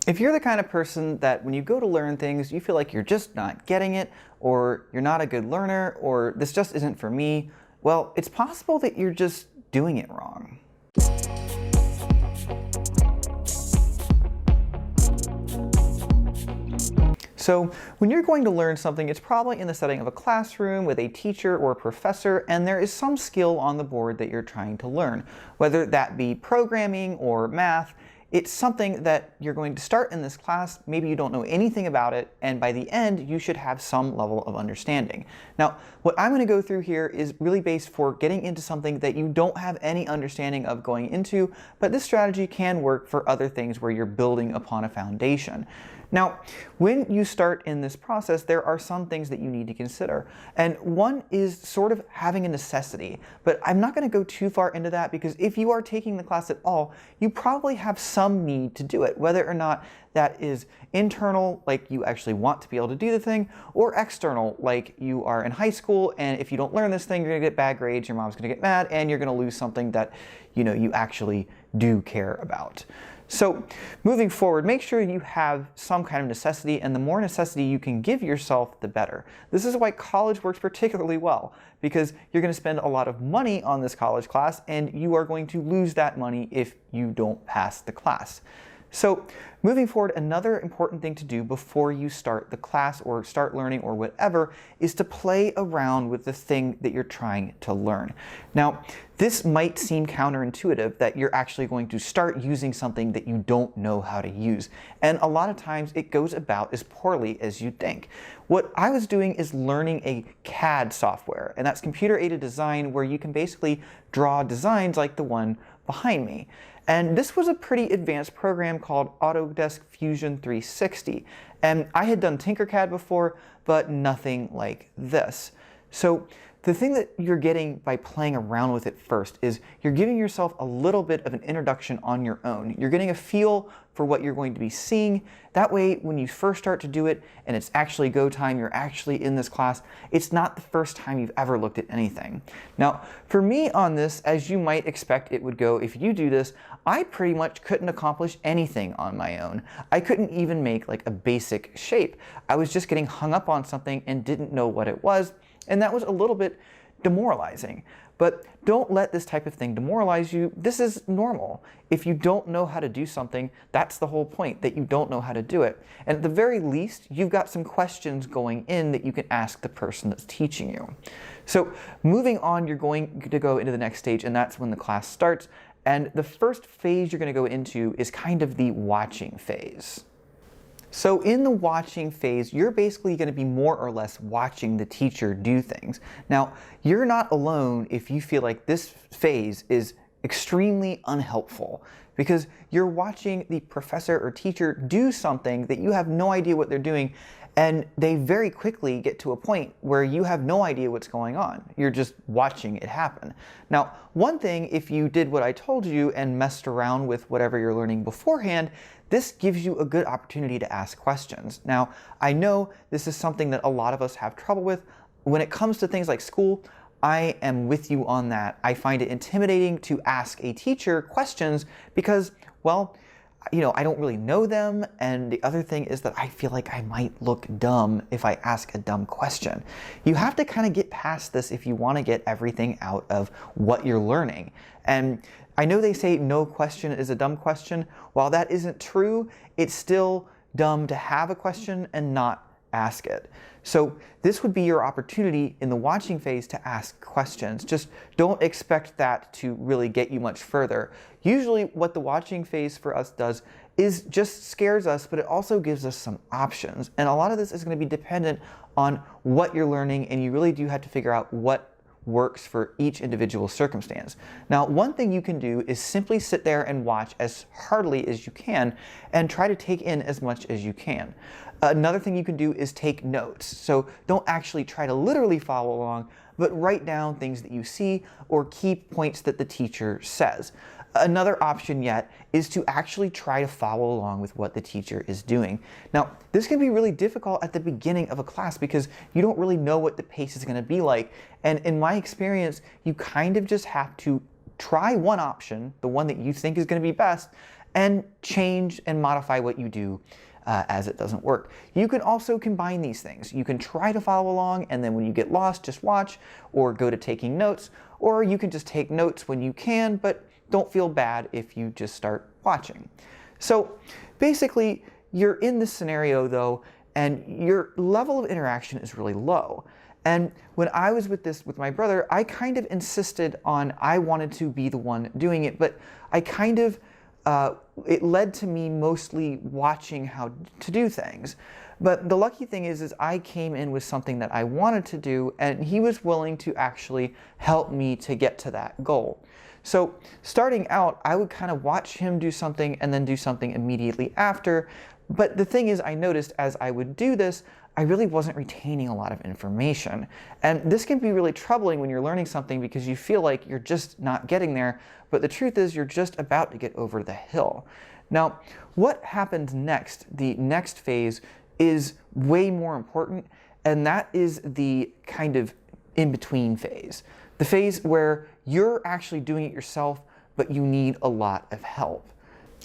If you're the kind of person that when you go to learn things, you feel like you're just not getting it, or you're not a good learner, or this just isn't for me, well, it's possible that you're just doing it wrong. So when you're going to learn something, it's probably in the setting of a classroom with a teacher or a professor, and there is some skill on the board that you're trying to learn. Whether that be programming or math, it's something that you're going to start in this class, maybe you don't know anything about it, and by the end you should have some level of understanding. Now, what I'm going to go through here is really based for getting into something that you don't have any understanding of going into, but this strategy can work for other things where you're building upon a foundation. Now, when you start in this process, there are some things that you need to consider. And one is sort of having a necessity. But I'm not going to go too far into that because if you are taking the class at all, you probably have some need to do it, whether or not that is internal, like you actually want to be able to do the thing, or external, like you are in high school and if you don't learn this thing, you're going to get bad grades, your mom's going to get mad, and you're going to lose something that you actually do care about. So moving forward, make sure you have some kind of necessity, and the more necessity you can give yourself, the better. This is why college works particularly well, because you're going to spend a lot of money on this college class, and you are going to lose that money if you don't pass the class. So moving forward, another important thing to do before you start the class or start learning or whatever is to play around with the thing that you're trying to learn. Now, this might seem counterintuitive that you're actually going to start using something that you don't know how to use. And a lot of times it goes about as poorly as you think. What I was doing is learning a CAD software, and that's computer-aided design, where you can basically draw designs like the one behind me. And this was a pretty advanced program called Autodesk Fusion 360. And I had done Tinkercad before, but nothing like this. So the thing that you're getting by playing around with it first is you're giving yourself a little bit of an introduction on your own. You're getting a feel for what you're going to be seeing. That way, when you first start to do it and it's actually go time, you're actually in this class, it's not the first time you've ever looked at anything. Now, for me on this, as you might expect it would go if you do this, I pretty much couldn't accomplish anything on my own. I couldn't even make like a basic shape. I was just getting hung up on something and didn't know what it was. And that was a little bit demoralizing. But don't let this type of thing demoralize you. This is normal. If you don't know how to do something, that's the whole point, that you don't know how to do it. And at the very least, you've got some questions going in that you can ask the person that's teaching you. So moving on, you're going to go into the next stage, and that's when the class starts. And the first phase you're going to go into is kind of the watching phase. So in the watching phase, you're basically going to be more or less watching the teacher do things. Now, you're not alone if you feel like this phase is extremely unhelpful, because you're watching the professor or teacher do something that you have no idea what they're doing, and they very quickly get to a point where you have no idea what's going on. You're just watching it happen. Now, one thing, if you did what I told you and messed around with whatever you're learning beforehand, this gives you a good opportunity to ask questions. Now, I know this is something that a lot of us have trouble with. When it comes to things like school, I am with you on that. I find it intimidating to ask a teacher questions because, well, I don't really know them, and the other thing is that I feel like I might look dumb if I ask a dumb question. You have to kind of get past this if you want to get everything out of what you're learning. And I know they say no question is a dumb question. While that isn't true, it's still dumb to have a question and not ask it. So this would be your opportunity in the watching phase to ask questions. Just don't expect that to really get you much further. Usually what the watching phase for us does is just scares us, but it also gives us some options. And a lot of this is going to be dependent on what you're learning, and you really do have to figure out what works for each individual circumstance. Now, one thing you can do is simply sit there and watch as heartily as you can and try to take in as much as you can. Another thing you can do is take notes. So don't actually try to literally follow along, but write down things that you see or key points that the teacher says. Another option yet is to actually try to follow along with what the teacher is doing. Now, this can be really difficult at the beginning of a class because you don't really know what the pace is going to be like. And in my experience, you kind of just have to try one option, the one that you think is going to be best, and change and modify what you do as it doesn't work. You can also combine these things. You can try to follow along, and then when you get lost, just watch or go to taking notes, or you can just take notes when you can, but don't feel bad if you just start watching. So basically, you're in this scenario though, and your level of interaction is really low. And when I was with my brother, I kind of insisted on, I wanted to be the one doing it, but I kind of, it led to me mostly watching how to do things. But the lucky thing is I came in with something that I wanted to do, and he was willing to actually help me to get to that goal. So starting out, I would kind of watch him do something and then do something immediately after. But the thing is, I noticed as I would do this, I really wasn't retaining a lot of information. And this can be really troubling when you're learning something because you feel like you're just not getting there, but the truth is you're just about to get over the hill. Now, what happens next, the next phase, is way more important, and that is the kind of in-between phase. The phase where you're actually doing it yourself, but you need a lot of help.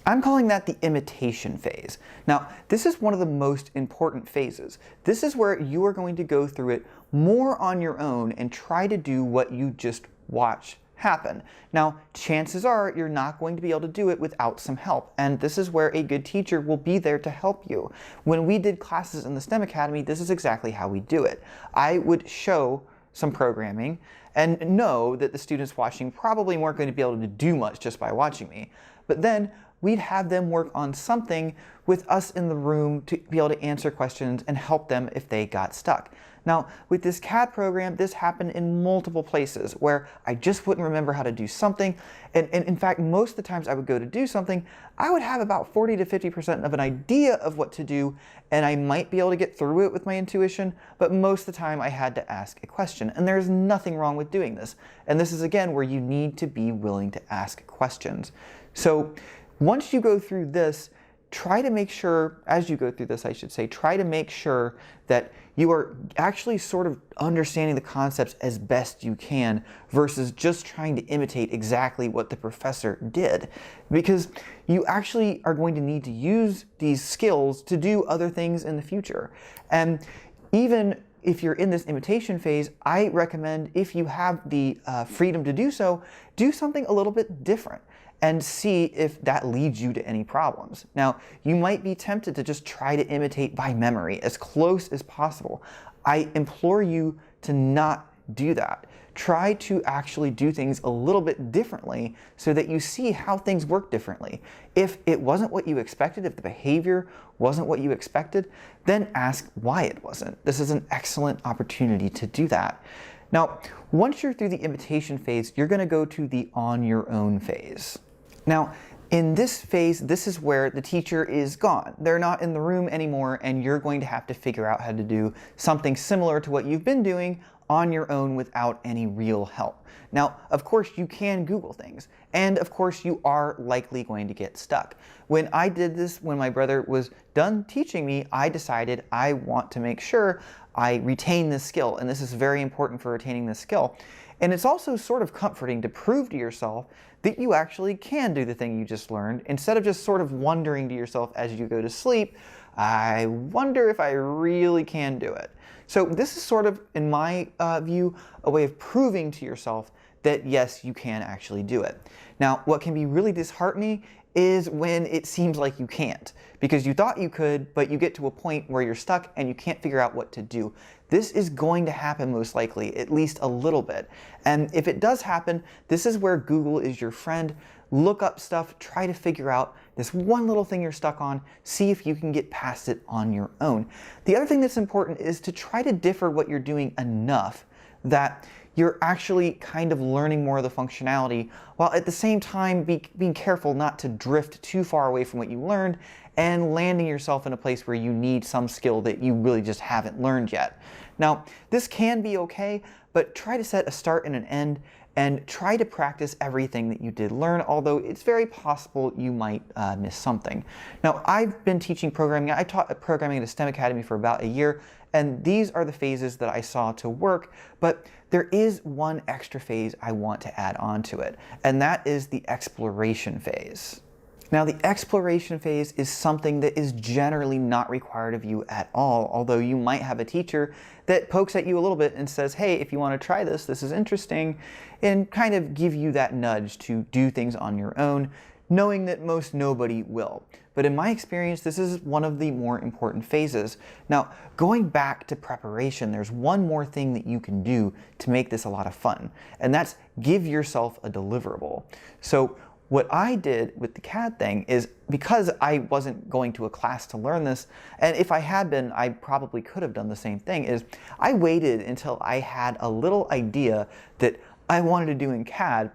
I'm calling that the imitation phase. Now, this is one of the most important phases. This is where you are going to go through it more on your own and try to do what you just watch happen. Now, chances are you're not going to be able to do it without some help, and this is where a good teacher will be there to help you. When we did classes in the STEM Academy, this is exactly how we do it. I would show some programming and know that the students watching probably weren't going to be able to do much just by watching me. But then we'd have them work on something with us in the room to be able to answer questions and help them if they got stuck. Now, with this CAD program, this happened in multiple places where I just wouldn't remember how to do something. And in fact, most of the times I would go to do something, I would have about 40 to 50% of an idea of what to do, and I might be able to get through it with my intuition, but most of the time I had to ask a question. And there's nothing wrong with doing this. And this is, again, where you need to be willing to ask questions. So once you go through this, try to make sure, as you go through this, I should say, try to make sure that you are actually sort of understanding the concepts as best you can versus just trying to imitate exactly what the professor did. Because you actually are going to need to use these skills to do other things in the future. And even if you're in this imitation phase, I recommend, if you have the freedom to do so, do something a little bit different and see if that leads you to any problems. Now, you might be tempted to just try to imitate by memory as close as possible. I implore you to not do that. Try to actually do things a little bit differently so that you see how things work differently. If it wasn't what you expected, if the behavior wasn't what you expected, then ask why it wasn't. This is an excellent opportunity to do that. Now, once you're through the imitation phase, you're going to go to the on your own phase. Now, in this phase, this is where the teacher is gone. They're not in the room anymore, and you're going to have to figure out how to do something similar to what you've been doing on your own without any real help. Now, of course, you can Google things, and of course, you are likely going to get stuck. When I did this, when my brother was done teaching me, I decided I want to make sure I retain this skill, and this is very important for retaining this skill. And it's also sort of comforting to prove to yourself that you actually can do the thing you just learned, instead of just sort of wondering to yourself as you go to sleep, I wonder if I really can do it. So this is sort of, in my view, a way of proving to yourself that yes, you can actually do it. Now, what can be really disheartening is when it seems like you can't, because you thought you could, but you get to a point where you're stuck and you can't figure out what to do. This is going to happen most likely, at least a little bit. And if it does happen, this is where Google is your friend. Look up stuff, try to figure out this one little thing you're stuck on, see if you can get past it on your own. The other thing that's important is to try to differ what you're doing enough that you're actually kind of learning more of the functionality, while at the same time being careful not to drift too far away from what you learned and landing yourself in a place where you need some skill that you really just haven't learned yet. Now, this can be okay, but try to set a start and an end and try to practice everything that you did learn, although it's very possible you might miss something. Now, I've been teaching programming. I taught programming at a STEM Academy for about a year, and these are the phases that I saw to work, but there is one extra phase I want to add on to it, and that is the exploration phase. Now, the exploration phase is something that is generally not required of you at all, although you might have a teacher that pokes at you a little bit and says, hey, if you want to try this, this is interesting, and kind of give you that nudge to do things on your own, knowing that most nobody will. But in my experience, this is one of the more important phases. Now, going back to preparation, there's one more thing that you can do to make this a lot of fun, and that's give yourself a deliverable. So what I did with the CAD thing is, because I wasn't going to a class to learn this, and if I had been, I probably could have done the same thing, is I waited until I had a little idea that I wanted to do in CAD,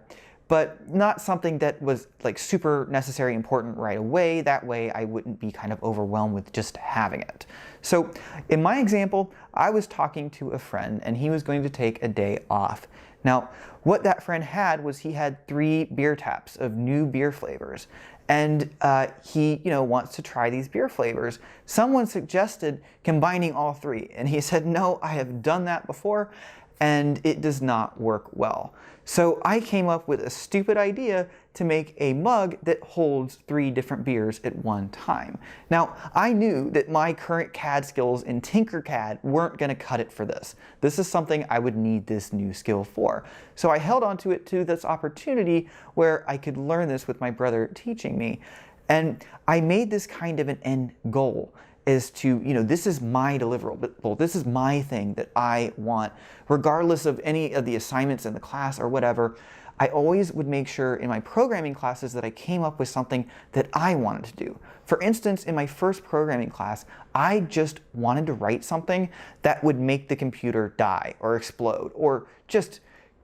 but not something that was like super necessary, important right away. That way I wouldn't be kind of overwhelmed with just having it. So in my example, I was talking to a friend and he was going to take a day off. Now, what that friend had was he had 3 beer taps of new beer flavors, and he, wants to try these beer flavors. Someone suggested combining all 3, and he said, no, I have done that before, and it does not work well. So I came up with a stupid idea to make a mug that holds 3 different beers at one time. Now, I knew that my current CAD skills in Tinkercad weren't going to cut it for this. This is something I would need this new skill for. So I held on to it to this opportunity where I could learn this with my brother teaching me. And I made this kind of an end goal, is to, this is my deliverable, this is my thing that I want, regardless of any of the assignments in the class or whatever. I always would make sure in my programming classes that I came up with something that I wanted to do. For instance, in my first programming class, I just wanted to write something that would make the computer die or explode or just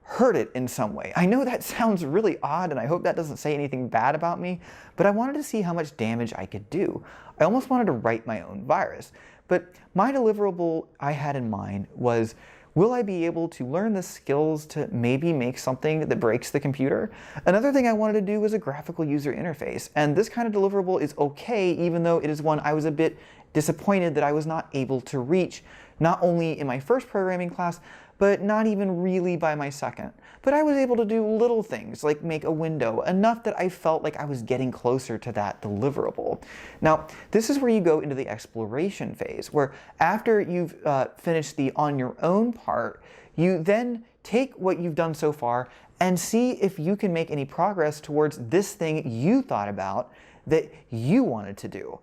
hurt it in some way. I know that sounds really odd, and I hope that doesn't say anything bad about me, but I wanted to see how much damage I could do. I almost wanted to write my own virus. But my deliverable I had in mind was, will I be able to learn the skills to maybe make something that breaks the computer? Another thing I wanted to do was a graphical user interface, and this kind of deliverable is okay, even though it is one I was a bit disappointed that I was not able to reach, not only in my first programming class, but not even really by my second. But I was able to do little things like make a window, enough that I felt like I was getting closer to that deliverable. Now, this is where you go into the exploration phase, where after you've finished the on your own part, you then take what you've done so far and see if you can make any progress towards this thing you thought about that you wanted to do.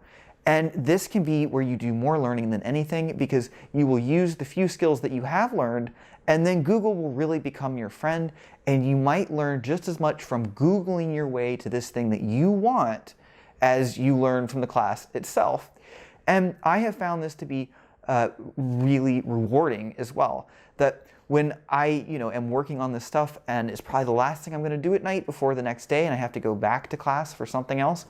And this can be where you do more learning than anything, because you will use the few skills that you have learned, and then Google will really become your friend, and you might learn just as much from Googling your way to this thing that you want as you learn from the class itself. And I have found this to be really rewarding as well. That when I am working on this stuff and it's probably the last thing I'm going to do at night before the next day and I have to go back to class for something else,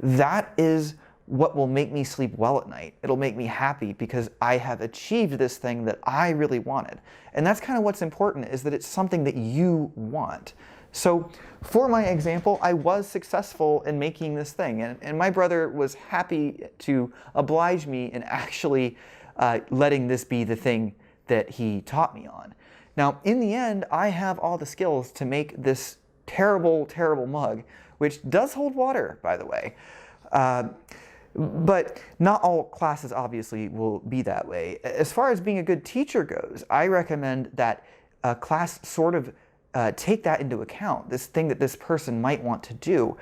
that is what will make me sleep well at night. It'll make me happy because I have achieved this thing that I really wanted. And that's kind of what's important, is that it's something that you want. So for my example, I was successful in making this thing, and my brother was happy to oblige me in actually letting this be the thing that he taught me on. Now, in the end, I have all the skills to make this terrible, terrible mug, which does hold water, by the way. But not all classes obviously will be that way. As far as being a good teacher goes, I recommend that a class sort of take that into account, this thing that this person might want to do,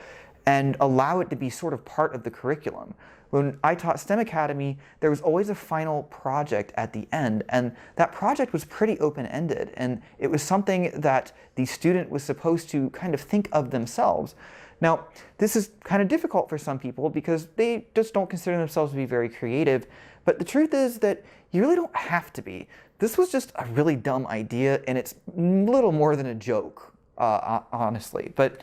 and allow it to be sort of part of the curriculum. When I taught STEM Academy, there was always a final project at the end, and that project was pretty open-ended, and it was something that the student was supposed to kind of think of themselves. Now, this is kind of difficult for some people because they just don't consider themselves to be very creative, but the truth is that you really don't have to be. This was just a really dumb idea, and it's little more than a joke, honestly. But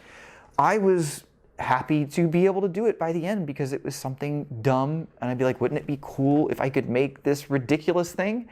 I was happy to be able to do it by the end because it was something dumb, and I'd be like, wouldn't it be cool if I could make this ridiculous thing?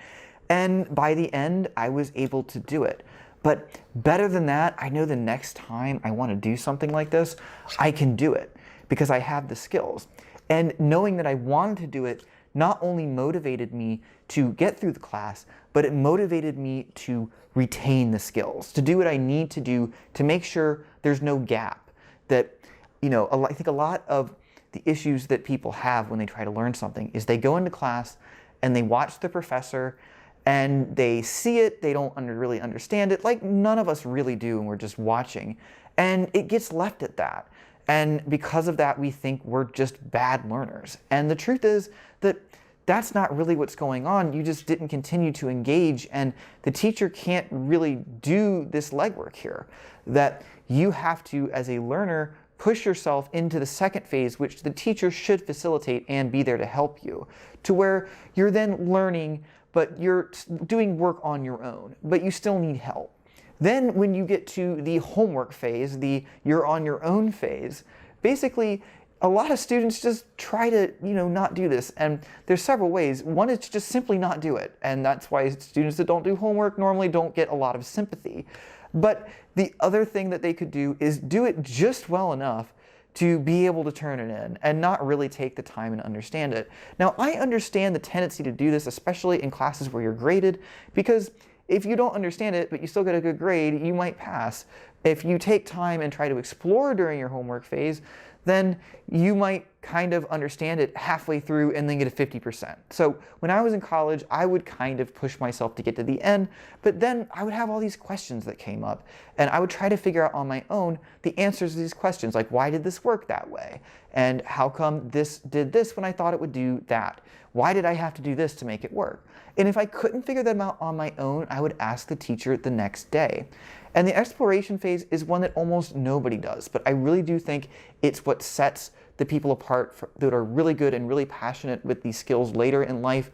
And by the end, I was able to do it. But better than that, I know the next time I want to do something like this, I can do it because I have the skills. And knowing that I wanted to do it not only motivated me to get through the class, but it motivated me to retain the skills, to do what I need to do to make sure there's no gap, that I think a lot of the issues that people have when they try to learn something is they go into class and they watch the professor and they see it, they don't really understand it, like none of us really do, and we're just watching. And it gets left at that. And because of that, we think we're just bad learners. And the truth is that that's not really what's going on. You just didn't continue to engage, and the teacher can't really do this legwork here. That you have to, as a learner, push yourself into the second phase, which the teacher should facilitate and be there to help you, to where you're then learning, but you're doing work on your own, but you still need help. Then when you get to the homework phase, the you're on your own phase, basically a lot of students just try to, not do this. And there's several ways. One is to just simply not do it. And that's why students that don't do homework normally don't get a lot of sympathy. But the other thing that they could do is do it just well enough to be able to turn it in and not really take the time and understand it. Now, I understand the tendency to do this, especially in classes where you're graded, because if you don't understand it, but you still get a good grade, you might pass. If you take time and try to explore during your homework phase, then you might kind of understand it halfway through and then get a 50%. So when I was in college, I would kind of push myself to get to the end, but then I would have all these questions that came up, and I would try to figure out on my own the answers to these questions, like why did this work that way? And how come this did this when I thought it would do that? Why did I have to do this to make it work? And if I couldn't figure them out on my own, I would ask the teacher the next day. And the exploration phase is one that almost nobody does, but I really do think it's what sets the people apart that are really good and really passionate with these skills later in life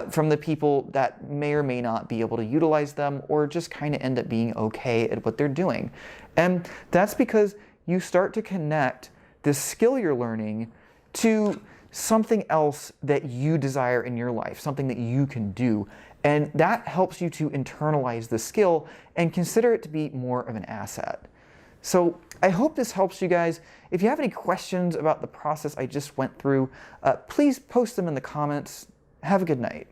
from the people that may or may not be able to utilize them or just kind of end up being okay at what they're doing. And that's because you start to connect this skill you're learning to something else that you desire in your life, something that you can do. And that helps you to internalize the skill and consider it to be more of an asset. So I hope this helps you guys. If you have any questions about the process I just went through, please post them in the comments. Have a good night.